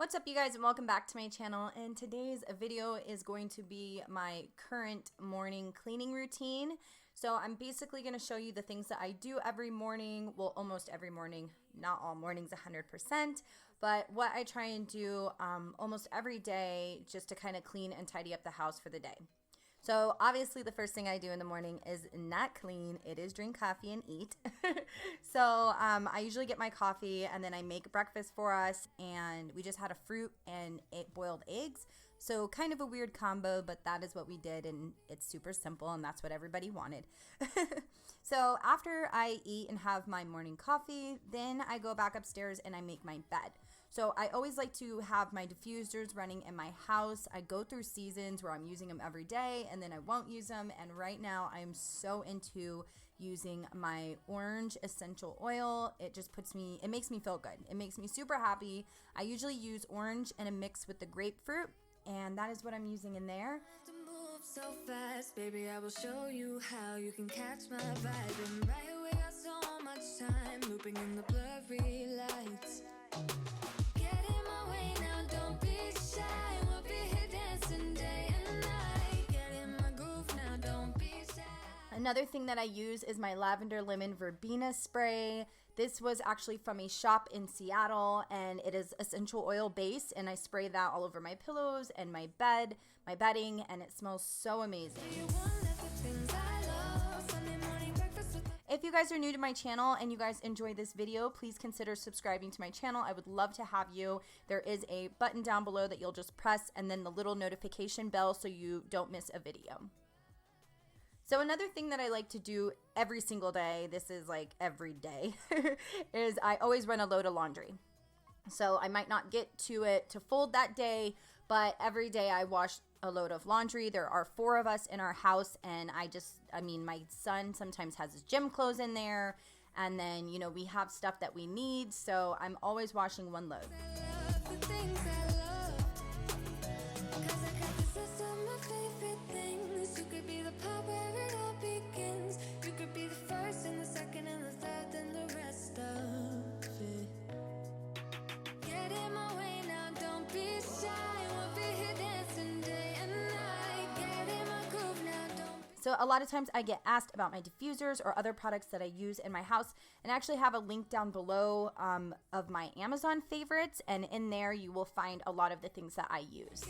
What's up, you guys, and welcome back to my channel. And today's video is going to be my current morning cleaning routine. So I'm basically going to show you the things that I do every morning, well, almost every morning, not all mornings 100%, but what I try and do almost every day just to kind of clean and tidy up the house for the day. So obviously the first thing I do in the morning is not clean, it is drink coffee and eat. So I usually get my coffee and then I make breakfast for us, and we just had a fruit and boiled eggs. So kind of a weird combo, but that is what we did, and it's super simple, and that's what everybody wanted. So after I eat and have my morning coffee, then I go back upstairs and I make my bed. So I always like to have my diffusers running in my house. I go through seasons where I'm using them every day and then I won't use them. And right now I'm so into using my orange essential oil. It just it makes me feel good. It makes me super happy. I usually use orange in a mix with the grapefruit, and that is what I'm using in there. So fast, baby, I will show you how you can catch my vibe. And right away, got so much time looping in the blurry lights. Get in my way now, don't be shy. We'll be here dancing day and night. Get in my groove now, don't be shy. Another thing that I use is my lavender lemon verbena spray. This was actually from a shop in Seattle, and it is essential oil based, and I spray that all over my pillows and my bedding, and it smells so amazing. If you guys are new to my channel and you guys enjoy this video, please consider subscribing to my channel. I would love to have you. There is a button down below that you'll just press, and then the little notification bell so you don't miss a video. So another thing that I like to do every single day, this is like every day, is I always run a load of laundry. So I might not get to it to fold that day, but every day I wash a load of laundry. There are 4 of us in our house, and my son sometimes has his gym clothes in there, and then, you know, we have stuff that we need, so I'm always washing one load. So a lot of times I get asked about my diffusers or other products that I use in my house, and I actually have a link down below of my Amazon favorites, and in there you will find a lot of the things that I use.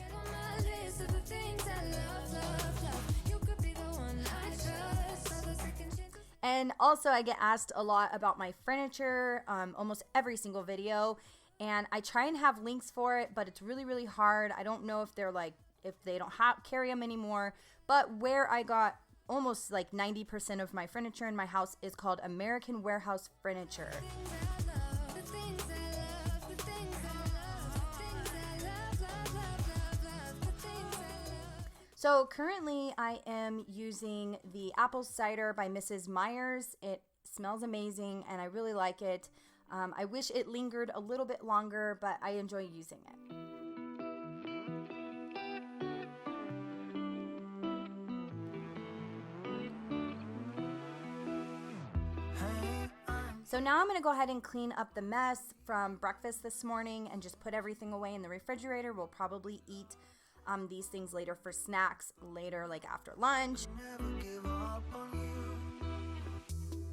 And also I get asked a lot about my furniture, almost every single video, and I try and have links for it, but it's really, really hard. I don't know if they don't carry them anymore, but where I got almost like 90% of my furniture in my house is called American Warehouse Furniture. So currently I am using the apple cider by Mrs. Meyer's. It smells amazing and I really like it. I wish it lingered a little bit longer, but I enjoy using it. So now I'm going to go ahead and clean up the mess from breakfast this morning and just put everything away in the refrigerator. We'll probably eat these things later for snacks later, like after lunch. Never give up on you.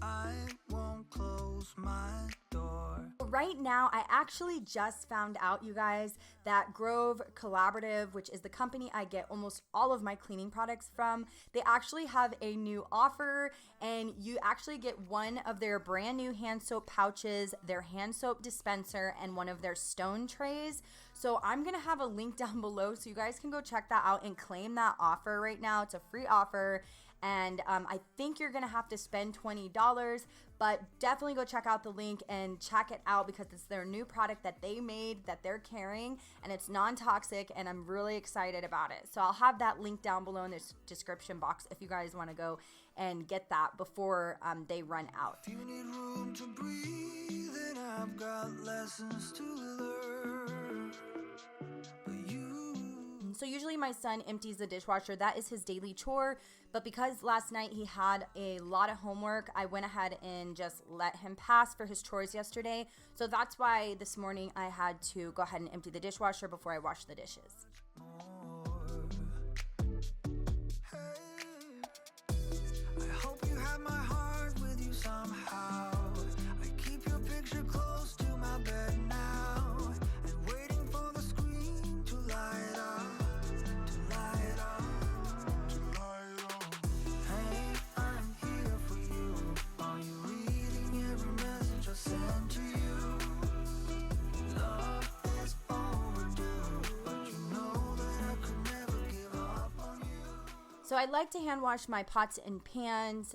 I won't close my door. Right now, I actually just found out, you guys, that Grove Collaborative, which is the company I get almost all of my cleaning products from, they actually have a new offer, and you actually get one of their brand new hand soap pouches, their hand soap dispenser, and one of their stone trays. So I'm going to have a link down below so you guys can go check that out and claim that offer right now. It's a free offer. And I think you're going to have to spend $20, but definitely go check out the link and check it out because it's their new product that they made that they're carrying, and it's non-toxic, and I'm really excited about it. So I'll have that link down below in the description box if you guys want to go and get that before they run out. If you need room to breathe, then I've got lessons to learn. So usually my son empties the dishwasher. That is his daily chore. But because last night he had a lot of homework, I went ahead and just let him pass for his chores yesterday. So that's why this morning I had to go ahead and empty the dishwasher before I wash the dishes. I hope you have my heart with you somehow. I keep your picture close to my bed now, and waiting for the screen to light up, to light up, to light up. Hey, I'm here for you. Are you reading every message I send to you? Love is overdue, but you know that I could never give up on you. So I like to hand wash my pots and pans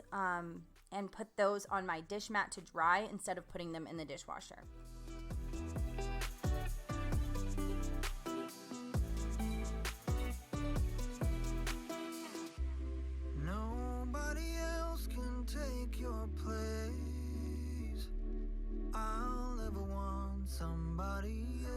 and put those on my dish mat to dry instead of putting them in the dishwasher. Nobody else can take your place. I'll never want somebody else.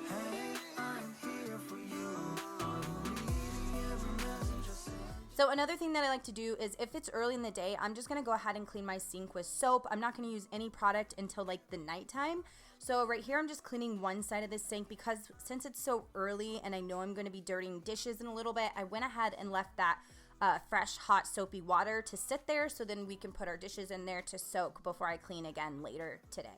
Hey, I'm here for you. I'm reading every message I send. So another thing that I like to do is if it's early in the day, I'm just going to go ahead and clean my sink with soap. I'm not going to use any product until like the nighttime. So right here, I'm just cleaning one side of the sink because since it's so early and I know I'm going to be dirtying dishes in a little bit, I went ahead and left that fresh, hot, soapy water to sit there so then we can put our dishes in there to soak before I clean again later today.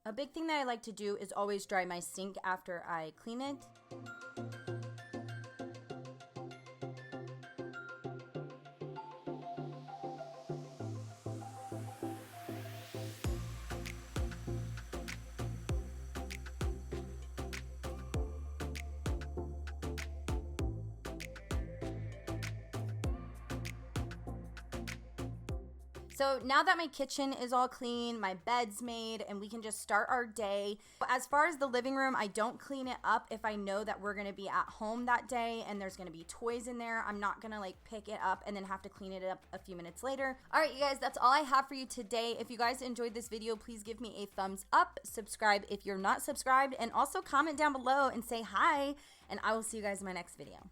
A big thing that I like to do is always dry my sink after I clean it. So now that my kitchen is all clean, my bed's made, and we can just start our day. As far as the living room, I don't clean it up if I know that we're gonna be at home that day and there's gonna be toys in there. I'm not gonna like pick it up and then have to clean it up a few minutes later. All right, you guys, that's all I have for you today. If you guys enjoyed this video, please give me a thumbs up, subscribe if you're not subscribed, and also comment down below and say hi, and I will see you guys in my next video.